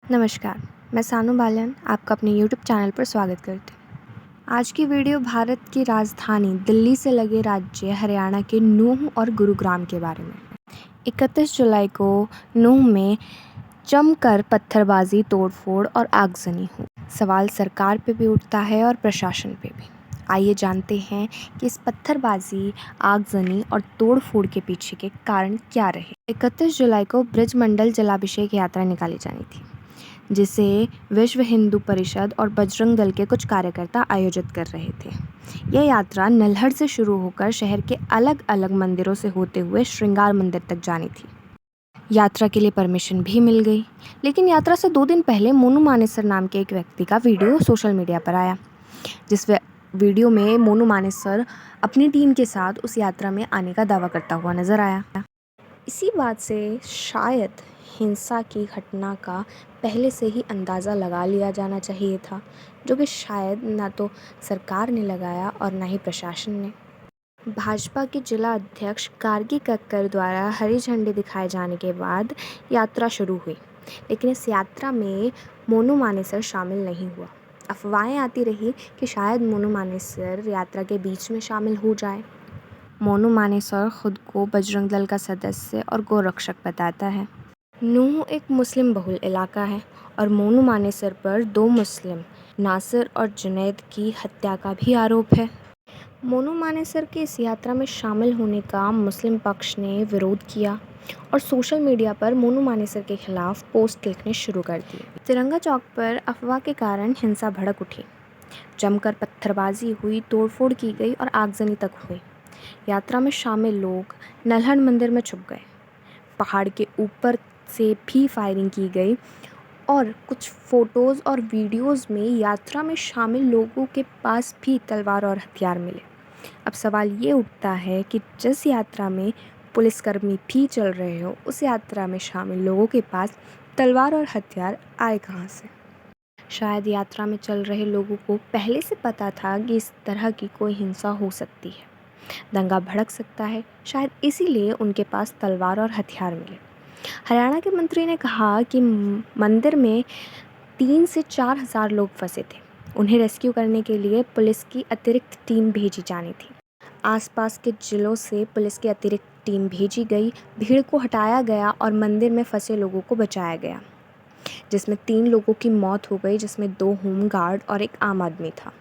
नमस्कार, मैं सानू बालियान आपका अपने यूट्यूब चैनल पर स्वागत करती हूँ। आज की वीडियो भारत की राजधानी दिल्ली से लगे राज्य हरियाणा के नूंह और गुरुग्राम के बारे में है। 31 जुलाई को नूंह में जमकर पत्थरबाजी, तोड़फोड़ और आगजनी हुई। सवाल सरकार पे भी उठता है और प्रशासन पे भी। आइए जानते हैं कि इस पत्थरबाजी, आगजनी और तोड़फोड़ के पीछे के कारण क्या रहे। 31 जुलाई को ब्रजमंडल जलाभिषेक यात्रा निकाली जानी थी, जिसे विश्व हिंदू परिषद और बजरंग दल के कुछ कार्यकर्ता आयोजित कर रहे थे। यह यात्रा नल्हड़ से शुरू होकर शहर के अलग अलग मंदिरों से होते हुए श्रृंगार मंदिर तक जानी थी। यात्रा के लिए परमिशन भी मिल गई, लेकिन यात्रा से 2 दिन पहले मोनू मानेसर नाम के एक व्यक्ति का वीडियो सोशल मीडिया पर आया, जिस वीडियो में मोनू मानेसर अपनी टीम के साथ उस यात्रा में आने का दावा करता हुआ नजर आया। इसी बात से शायद हिंसा की घटना का पहले से ही अंदाज़ा लगा लिया जाना चाहिए था, जो कि शायद ना तो सरकार ने लगाया और ना ही प्रशासन ने। भाजपा के जिला अध्यक्ष गार्गी कक्कर द्वारा हरी झंडी दिखाए जाने के बाद यात्रा शुरू हुई, लेकिन इस यात्रा में मोनू मानेसर शामिल नहीं हुआ। अफवाहें आती रही कि शायद मोनू मानेसर यात्रा के बीच में शामिल हो जाए। मोनू मानेसर खुद को बजरंग दल का सदस्य और गोरक्षक बताता है। नूंह एक मुस्लिम बहुल इलाका है और मोनू मानेसर पर 2 मुस्लिम, नासिर और जुनैद की हत्या का भी आरोप है। मोनू मानेसर के इस यात्रा में शामिल होने का मुस्लिम पक्ष ने विरोध किया और सोशल मीडिया पर मोनू मानेसर के खिलाफ पोस्ट लिखने शुरू कर दिए। तिरंगा चौक पर अफवाह के कारण हिंसा भड़क उठी, जमकर पत्थरबाजी हुई, तोड़फोड़ की गई और आगजनी तक हुई। यात्रा में शामिल लोग नल्हड़ मंदिर में छुप गए। पहाड़ के ऊपर से भी फायरिंग की गई और कुछ फ़ोटोज़ और वीडियोज़ में यात्रा में शामिल लोगों के पास भी तलवार और हथियार मिले। अब सवाल ये उठता है कि जिस यात्रा में पुलिसकर्मी भी चल रहे हो, उस यात्रा में शामिल लोगों के पास तलवार और हथियार आए कहाँ से? शायद यात्रा में चल रहे लोगों को पहले से पता था कि इस तरह की कोई हिंसा हो सकती है, दंगा भड़क सकता है, शायद इसीलिए उनके पास तलवार और हथियार मिले। हरियाणा के मंत्री ने कहा कि मंदिर में 3 से 4 हज़ार लोग फंसे थे। उन्हें रेस्क्यू करने के लिए पुलिस की अतिरिक्त टीम भेजी जानी थी। आसपास के जिलों से पुलिस की अतिरिक्त टीम भेजी गई, भीड़ को हटाया गया और मंदिर में फंसे लोगों को बचाया गया, जिसमें 3 लोगों की मौत हो गई, जिसमें 2 होमगार्ड और एक आम आदमी था।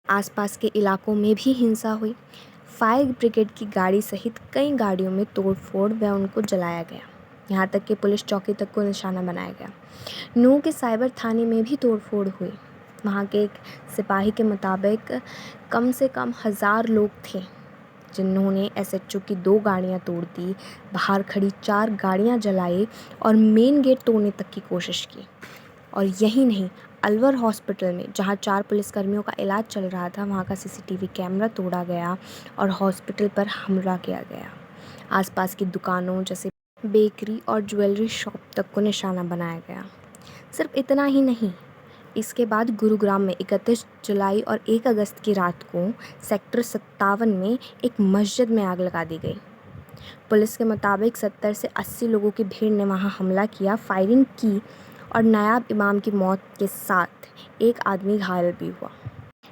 आसपास के इलाकों में भी हिंसा हुई। फायर ब्रिगेड की गाड़ी सहित कई गाड़ियों में तोड़फोड़ व उनको जलाया गया। यहाँ तक कि पुलिस चौकी तक को निशाना बनाया गया। नूंह के साइबर थाने में भी तोड़फोड़ हुई। वहाँ के एक सिपाही के मुताबिक कम से कम 1000 लोग थे, जिन्होंने एसएचओ की 2 गाड़ियाँ तोड़ दी, बाहर खड़ी 4 गाड़ियाँ जलाई और मेन गेट तोड़ने तक की कोशिश की। और यही नहीं, अलवर हॉस्पिटल में जहां 4 पुलिसकर्मियों का इलाज चल रहा था, वहां का सीसीटीवी कैमरा तोड़ा गया और हॉस्पिटल पर हमला किया गया। आसपास की दुकानों जैसे बेकरी और ज्वेलरी शॉप तक को निशाना बनाया गया। सिर्फ इतना ही नहीं, इसके बाद गुरुग्राम में 31 जुलाई और 1 अगस्त की रात को सेक्टर 57 में एक मस्जिद में आग लगा दी गई। पुलिस के मुताबिक 70 से 80 लोगों की भीड़ ने वहां हमला किया, फायरिंग की और नायाब इमाम की मौत के साथ एक आदमी घायल भी हुआ।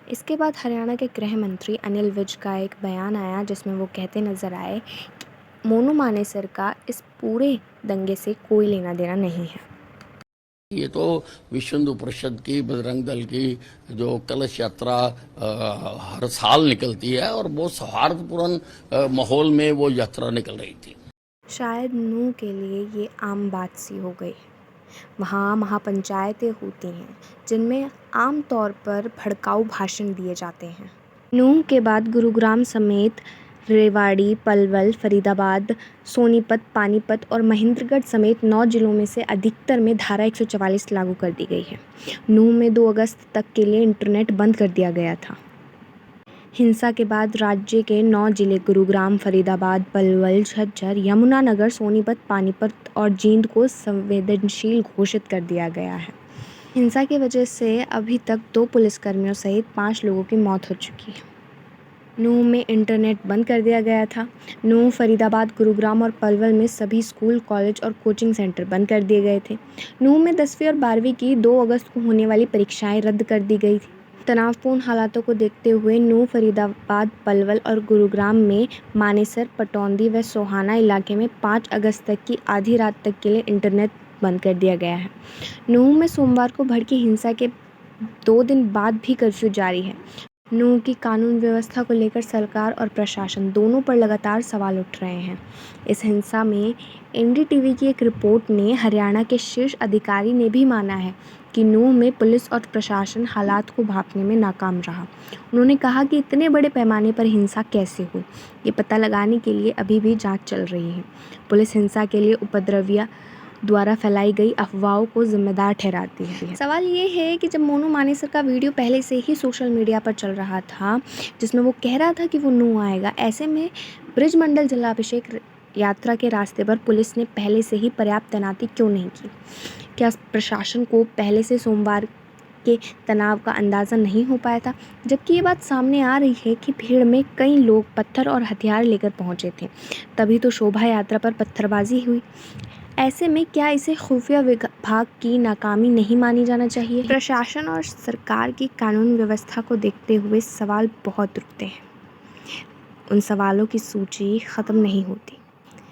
इसके बाद हरियाणा के गृह मंत्री अनिल विज का एक बयान आया, जिसमें वो कहते नजर आए कि मोनू मानेसर का इस पूरे दंगे से कोई लेना देना नहीं है। ये तो विश्व हिंदू परिषद की, बजरंग दल की जो कलश यात्रा हर साल निकलती है और बहुत सौहार्दपूर्ण माहौल में वो यात्रा निकल रही थी। शायद नूंह के लिए ये आम बात सी हो गई। वहाँ महापंचायतें होती हैं, जिनमें आम तौर पर भड़काऊ भाषण दिए जाते हैं। नूंह के बाद गुरुग्राम समेत रेवाड़ी, पलवल, फरीदाबाद, सोनीपत, पानीपत और महेंद्रगढ़ समेत 9 जिलों में से अधिकतर में धारा 144 लागू कर दी गई है। नूंह में 2 अगस्त तक के लिए इंटरनेट बंद कर दिया गया था। हिंसा के बाद राज्य के 9 जिले गुरुग्राम, फरीदाबाद, पलवल, झज्जर, यमुनानगर, सोनीपत, पानीपत और जींद को संवेदनशील घोषित कर दिया गया है। हिंसा की वजह से अभी तक 2 पुलिसकर्मियों सहित 5 लोगों की मौत हो चुकी है। नूंह में इंटरनेट बंद कर दिया गया था। नूंह, फरीदाबाद, गुरुग्राम और पलवल में सभी स्कूल, कॉलेज और कोचिंग सेंटर बंद कर दिए गए थे। नूंह में 10वीं और 12वीं की 2 अगस्त को होने वाली परीक्षाएं रद्द कर दी गई थी। तनावपूर्ण हालातों को देखते हुए नूंह, फरीदाबाद, पलवल और गुरुग्राम में मानेसर, पटौदी व सोहाना इलाके में 5 अगस्त तक की आधी रात तक के लिए इंटरनेट बंद कर दिया गया है। नूंह में सोमवार को भड़की हिंसा के 2 दिन बाद भी कर्फ्यू जारी है। नूंह की कानून व्यवस्था को लेकर सरकार और प्रशासन दोनों पर लगातार सवाल उठ रहे हैं। इस हिंसा में एनडीटीवी की एक रिपोर्ट ने हरियाणा के शीर्ष अधिकारी ने भी माना है कि नूंह में पुलिस और प्रशासन हालात को भांपने में नाकाम रहा। उन्होंने कहा कि इतने बड़े पैमाने पर हिंसा कैसे हुई, ये पता लगाने के लिए अभी भी जांच चल रही है। पुलिस हिंसा के लिए उपद्रवियों द्वारा फैलाई गई अफवाहों को जिम्मेदार ठहराती है। सवाल ये है कि जब मोनू मानेसर का वीडियो पहले से ही सोशल मीडिया पर चल रहा था, जिसमें वो कह रहा था कि वो नूंह आएगा, ऐसे में ब्रिजमंडल जलाभिषेक यात्रा के रास्ते पर पुलिस ने पहले से ही पर्याप्त तैनाती क्यों नहीं की? क्या प्रशासन को पहले से सोमवार के तनाव का अंदाज़ा नहीं हो पाया था? जबकि ये बात सामने आ रही है कि भीड़ में कई लोग पत्थर और हथियार लेकर पहुंचे थे, तभी तो शोभा यात्रा पर पत्थरबाजी हुई। ऐसे में क्या इसे खुफिया विभाग की नाकामी नहीं मानी जाना चाहिए? प्रशासन और सरकार की कानून व्यवस्था को देखते हुए सवाल बहुत उठते हैं। उन सवालों की सूची ख़त्म नहीं होती।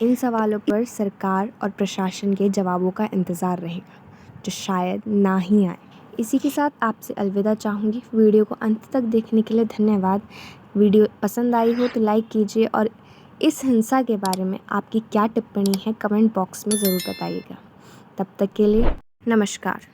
इन सवालों पर सरकार और प्रशासन के जवाबों का इंतज़ार रहेगा, जो शायद ना ही आए। इसी के साथ आपसे अलविदा चाहूँगी। वीडियो को अंत तक देखने के लिए धन्यवाद। वीडियो पसंद आई हो तो लाइक कीजिए और इस हिंसा के बारे में आपकी क्या टिप्पणी है कमेंट बॉक्स में ज़रूर बताइएगा। तब तक के लिए नमस्कार।